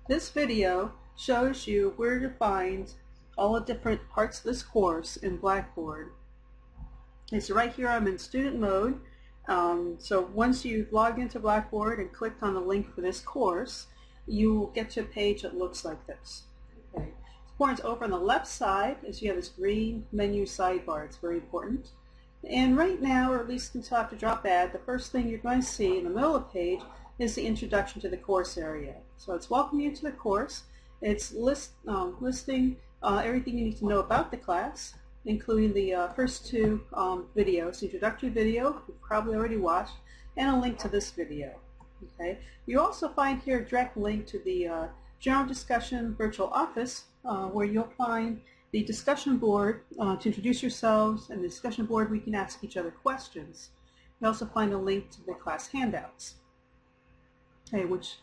This video shows you where to find all the different parts of this course in Blackboard. Okay, so right here I'm in student mode. So once you've logged into Blackboard and clicked on the link for this course, you will get to a page that looks like this. Okay. It's important over on the left side is you have this green menu sidebar. It's very important. And right now, or at least until after drop add, the first thing you're going to see in the middle of the page is the introduction to the course area. So it's welcoming you to the course. It's listing everything you need to know about the class, including the first two videos, the introductory video you've probably already watched, and a link to this video. Okay. You also find here a direct link to the General Discussion Virtual Office, where you'll find the discussion board to introduce yourselves, and the discussion board we can ask each other questions. You also find a link to the class handouts, okay, which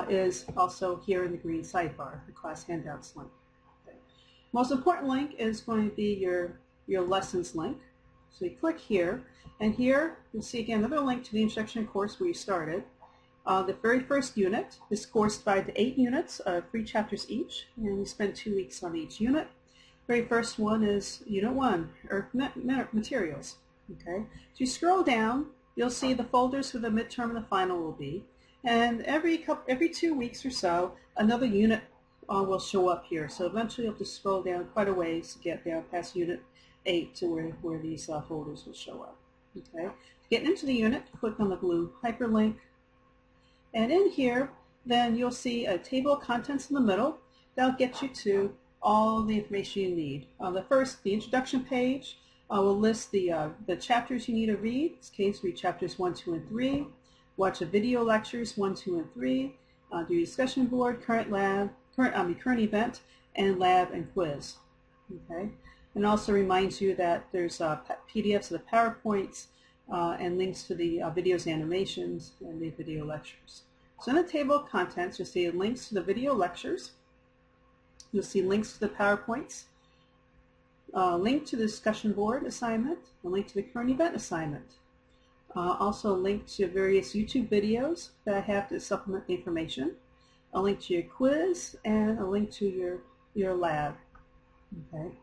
is also here in the green sidebar, the class handouts link. Okay. Most important link is going to be your lessons link. So you click here, and here you'll see again another link to the introduction course where you started. The very first unit, this course is divided to 8 units, 3 chapters each, and we spend 2 weeks on each unit. Very first one is Unit 1, Earth Materials. Okay, so you scroll down, you'll see the folders for the midterm and the final will be, and every 2 weeks or so, another unit will show up here. So eventually you'll have to scroll down quite a ways to get down past Unit 8 to where these folders will show up. Okay, to get into the unit, click on the blue hyperlink, and in here, then you'll see a table of contents in the middle. That'll get you to all the information you need. The introduction page will list the chapters you need to read. In this case, read chapters 1, 2, and 3. Watch the video lectures 1, 2, and 3. Do your discussion board, current event, and lab and quiz. Okay, and also reminds you that there's PDFs of the PowerPoints and links to the videos, animations, and the video lectures. So in the table of contents, you'll see links to the video lectures. You'll see links to the PowerPoints, link to the discussion board assignment, a link to the current event assignment. Also a link to various YouTube videos that I have to supplement the information, a link to your quiz, and a link to your lab. Okay.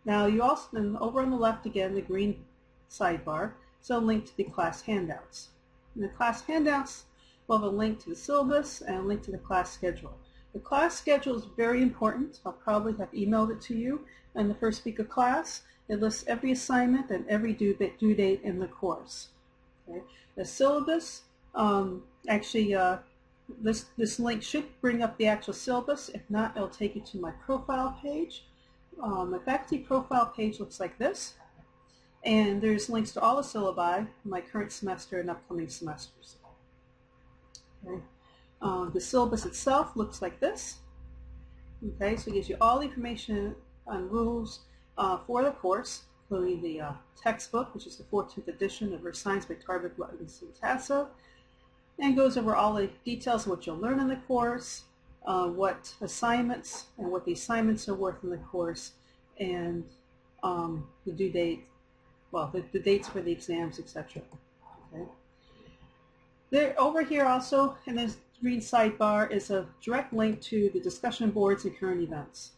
Now you also, then over on the left again, the green sidebar, so a link to the class handouts. And the class handouts will have a link to the syllabus and a link to the class schedule. The class schedule is very important. I'll probably have emailed it to you in the first week of class. It lists every assignment and every due date in the course. Okay. The syllabus, this link should bring up the actual syllabus. If not, it'll take you to my profile page. My faculty profile page looks like this. And there's links to all the syllabi, my current semester and upcoming semesters. Okay. The syllabus itself looks like this. Okay, so it gives you all the information on rules for the course, including the textbook, which is the 14th edition of Earth Science by Tarvik, and Tasso, and goes over all the details of what you'll learn in the course, what assignments and what the assignments are worth in the course, and the due date, well, the dates for the exams, etc. Okay. There, over here also in this green sidebar is a direct link to the discussion boards and current events.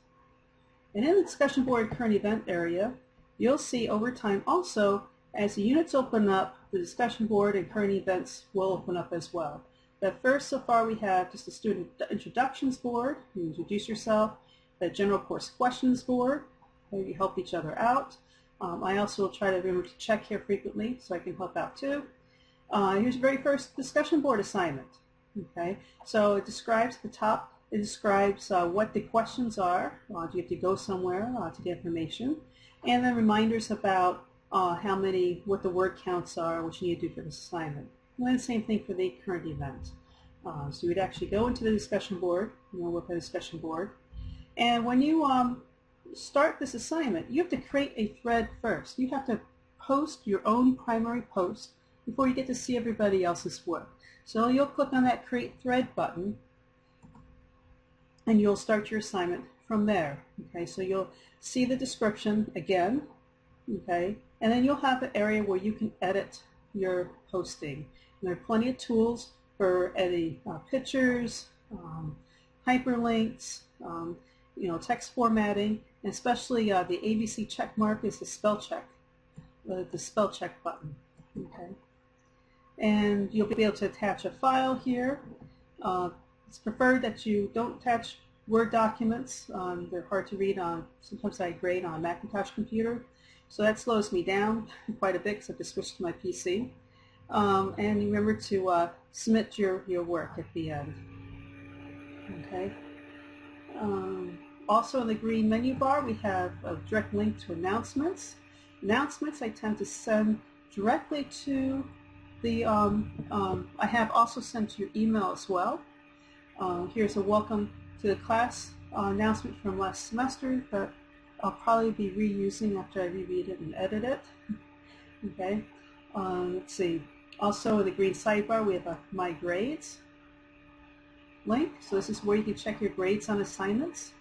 And in the discussion board current event area, you'll see over time also, as the units open up, the discussion board and current events will open up as well. But first, so far we have just the student introductions board, you introduce yourself, the general course questions board, where you help each other out. I also will try to remember to check here frequently so I can help out too. Here's the very first discussion board assignment. Okay, so it describes the top. It describes what the questions are. Do you have to go somewhere to get information, and then reminders about what the word counts are, what you need to do for this assignment. And then the same thing for the current event. So you'd actually go into the discussion board, work on the discussion board, and when you start this assignment, you have to create a thread first. You have to post your own primary post before you get to see everybody else's work. So you'll click on that Create Thread button, and you'll start your assignment from there. Okay, so you'll see the description again, okay, and then you'll have an area where you can edit your posting. And there are plenty of tools for editing pictures, hyperlinks, text formatting, and especially the ABC check mark is the spell check, the spell check button. Okay, and you'll be able to attach a file here. It's preferred that you don't attach Word documents. They're hard to read on, sometimes I grade on a Macintosh computer, so that slows me down quite a bit because I have to switch to my PC. And remember to submit your work at the end. Okay. Also in the green menu bar we have a direct link to announcements. Announcements I tend to send directly to the, I have also sent to your email as well. Here's a welcome to the class announcement from last semester that I'll probably be reusing after I reread it and edit it. Okay. Let's see. Also in the green sidebar we have a My Grades link. So this is where you can check your grades on assignments.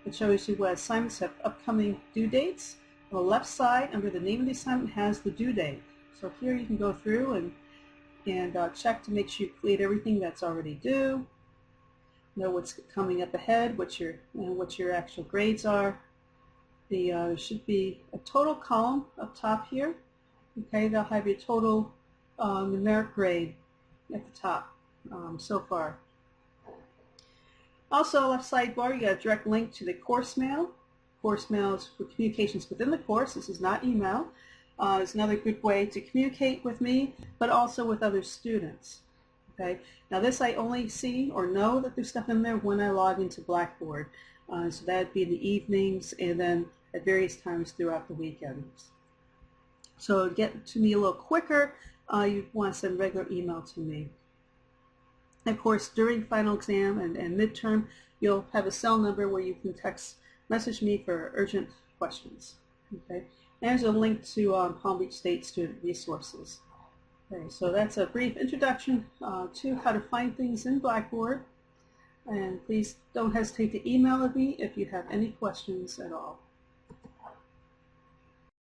It shows you what assignments have upcoming due dates. On the left side, under the name of the assignment, has the due date. So here you can go through and check to make sure you complete everything that's already due. Know what's coming up ahead, what your actual grades are. There should be a total column up top here. Okay, they'll have your total numeric grade at the top so far. Also, left sidebar, you got a direct link to the course mail. Course mail is for communications within the course. This is not email. It's another good way to communicate with me, but also with other students. Okay. Now this I only see or know that there's stuff in there when I log into Blackboard. So that would be in the evenings and then at various times throughout the weekends. So to get to me a little quicker, you want to send regular email to me. Of course, during final exam and midterm, you'll have a cell number where you can message me for urgent questions. Okay, and there's a link to Palm Beach State student resources. Okay, so that's a brief introduction to how to find things in Blackboard. And please don't hesitate to email me if you have any questions at all.